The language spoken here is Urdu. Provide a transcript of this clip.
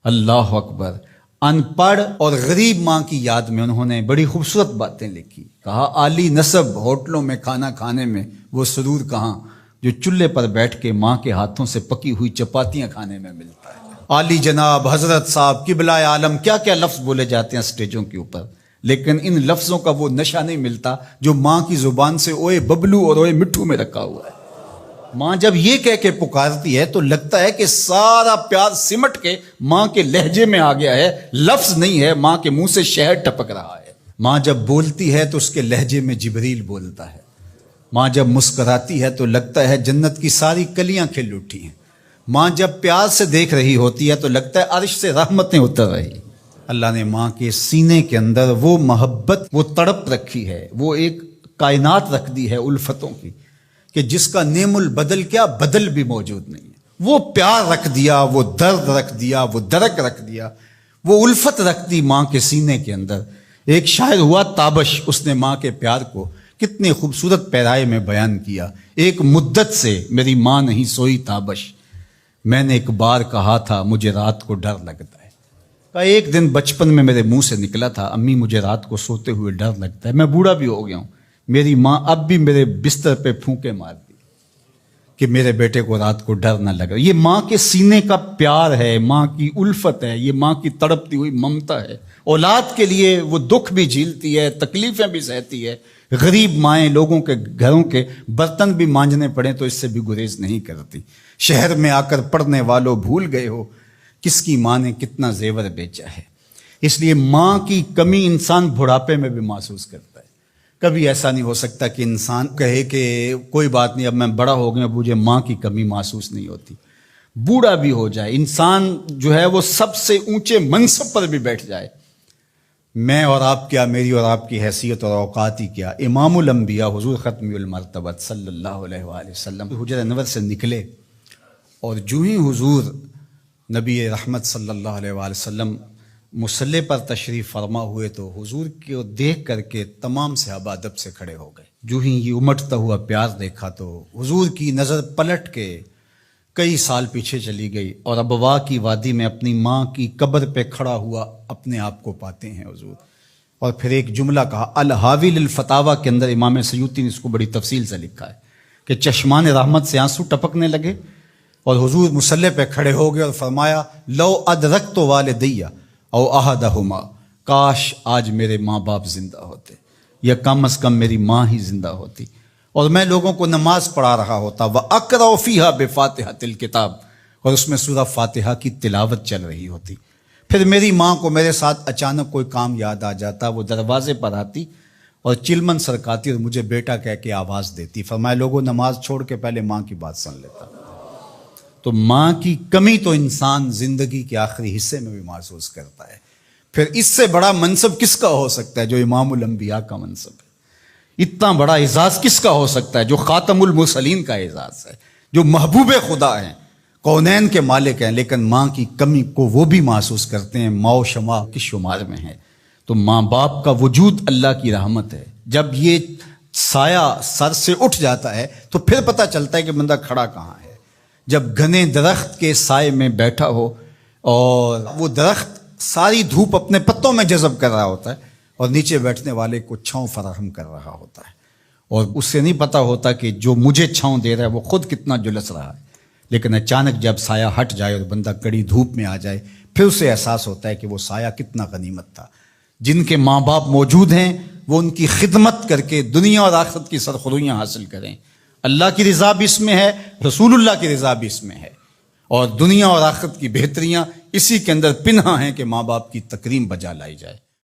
اللہ اکبر۔ ان پڑھ اور غریب ماں کی یاد میں انہوں نے بڑی خوبصورت باتیں لکھی۔ کہا عالی نسب ہوٹلوں میں کھانا کھانے میں وہ سرور کہاں جو چولہے پر بیٹھ کے ماں کے ہاتھوں سے پکی ہوئی چپاتیاں کھانے میں ملتا ہے۔ عالی جناب، حضرت صاحب، قبلہ عالم، کیا کیا لفظ بولے جاتے ہیں سٹیجوں کے اوپر، لیکن ان لفظوں کا وہ نشہ نہیں ملتا جو ماں کی زبان سے اوئے ببلو اور اوئے مٹھو میں رکھا ہوا ہے۔ ماں جب یہ کہہ کے پکارتی ہے تو لگتا ہے کہ سارا پیار سمٹ کے ماں کے لہجے میں آ گیا ہے، لفظ نہیں ہے، ماں کے منہ سے شہد ٹپک رہا ہے۔ ماں جب بولتی ہے تو اس کے لہجے میں جبریل بولتا ہے۔ ماں جب مسکراتی ہے تو لگتا ہے جنت کی ساری کلیاں کھل اٹھی ہیں۔ ماں جب پیار سے دیکھ رہی ہوتی ہے تو لگتا ہے عرش سے رحمتیں اتر رہی۔ اللہ نے ماں کے سینے کے اندر وہ محبت، وہ تڑپ رکھی ہے، وہ ایک کائنات رکھ دی ہے الفتوں کی، کہ جس کا نعم البدل کیا بدل بھی موجود نہیں ہے۔ وہ پیار رکھ دیا، وہ درد رکھ دیا، وہ درک رکھ دیا، وہ الفت رکھ دی ماں کے سینے کے اندر۔ ایک شاعر ہوا تابش، اس نے ماں کے پیار کو کتنے خوبصورت پیرائے میں بیان کیا۔ ایک مدت سے میری ماں نہیں سوئی تابش، میں نے ایک بار کہا تھا مجھے رات کو ڈر لگتا ہے۔ ایک دن بچپن میں میرے منہ سے نکلا تھا امی مجھے رات کو سوتے ہوئے ڈر لگتا ہے۔ میں بوڑھا بھی ہو گیا ہوں، میری ماں اب بھی میرے بستر پہ پھونکے مارتی کہ میرے بیٹے کو رات کو ڈر نہ لگا۔ یہ ماں کے سینے کا پیار ہے، ماں کی الفت ہے، یہ ماں کی تڑپتی ہوئی ممتا ہے۔ اولاد کے لیے وہ دکھ بھی جھیلتی ہے، تکلیفیں بھی سہتی ہے۔ غریب مائیں لوگوں کے گھروں کے برتن بھی مانجنے پڑیں تو اس سے بھی گریز نہیں کرتی۔ شہر میں آ کر پڑھنے والوں بھول گئے ہو کس کی ماں نے کتنا زیور بیچا ہے۔ اس لیے ماں کی کمی انسان بڑھاپے میں بھی محسوس کرتا ہے۔ کبھی ایسا نہیں ہو سکتا کہ انسان کہے کہ کوئی بات نہیں اب میں بڑا ہو گیا، اب مجھے ماں کی کمی محسوس نہیں ہوتی۔ بوڑھا بھی ہو جائے انسان جو ہے وہ سب سے اونچے منصب پر بھی بیٹھ جائے، میں اور آپ کیا، میری اور آپ کی حیثیت اور اوقات ہی کیا۔ امام الانبیاء حضور ختم المرتبت صلی اللہ علیہ وآلہ وسلم حجرہ انور سے نکلے اور جو ہی حضور نبی رحمت صلی اللہ علیہ وآلہ وسلم مصلی پر تشریف فرما ہوئے تو حضور کو دیکھ کر کے تمام صحابہ ادب سے کھڑے ہو گئے۔ جو ہی یہ امٹتا ہوا پیار دیکھا تو حضور کی نظر پلٹ کے کئی سال پیچھے چلی گئی اور ابوا کی وادی میں اپنی ماں کی قبر پہ کھڑا ہوا اپنے آپ کو پاتے ہیں حضور۔ اور پھر ایک جملہ کہا، الحاوی للفتاوی کے اندر امام سیوطی نے اس کو بڑی تفصیل سے لکھا ہے کہ چشمان رحمت سے آنسو ٹپکنے لگے اور حضور مصلی پہ کھڑے ہو گئے اور فرمایا لو ادرکت والدیہ او احدہما، کاش آج میرے ماں باپ زندہ ہوتے یا کم از کم میری ماں ہی زندہ ہوتی اور میں لوگوں کو نماز پڑھا رہا ہوتا، وَأَقْرَأُ فِيهَا بِفَاتِحَةِ الْكِتَابِ، اور اس میں سورہ فاتحہ کی تلاوت چل رہی ہوتی۔ پھر میری ماں کو میرے ساتھ اچانک کوئی کام یاد آ جاتا، وہ دروازے پر آتی اور چلمن سرکاتی اور مجھے بیٹا کہہ کے آواز دیتی۔ فرمایا لوگوں نماز چھوڑ کے پہلے ماں کی بات سن لیتا۔ تو ماں کی کمی تو انسان زندگی کے آخری حصے میں بھی محسوس کرتا ہے۔ پھر اس سے بڑا منصب کس کا ہو سکتا ہے جو امام الانبیاء کا منصب ہے؟ اتنا بڑا اعزاز کس کا ہو سکتا ہے جو خاتم المرسلین کا اعزاز ہے، جو محبوب خدا ہیں، کونین کے مالک ہیں، لیکن ماں کی کمی کو وہ بھی محسوس کرتے ہیں۔ ماں و شمع کس شمار میں ہے؟ تو ماں باپ کا وجود اللہ کی رحمت ہے۔ جب یہ سایہ سر سے اٹھ جاتا ہے تو پھر پتہ چلتا ہے کہ بندہ کھڑا کہاں ہے۔ جب گھنے درخت کے سائے میں بیٹھا ہو اور وہ درخت ساری دھوپ اپنے پتوں میں جذب کر رہا ہوتا ہے اور نیچے بیٹھنے والے کو چھاؤں فراہم کر رہا ہوتا ہے، اور اس سے نہیں پتہ ہوتا کہ جو مجھے چھاؤں دے رہا ہے وہ خود کتنا جلس رہا ہے، لیکن اچانک جب سایہ ہٹ جائے اور بندہ کڑی دھوپ میں آ جائے پھر اسے احساس ہوتا ہے کہ وہ سایہ کتنا غنیمت تھا۔ جن کے ماں باپ موجود ہیں وہ ان کی خدمت کر کے دنیا اور آخرت کی سرخرویاں حاصل کریں۔ اللہ کی رضا بھی اس میں ہے، رسول اللہ کی رضا بھی اس میں ہے، اور دنیا اور آخرت کی بہتریاں اسی کے اندر پنہاں ہیں کہ ماں باپ کی تکریم بجا لائی جائے۔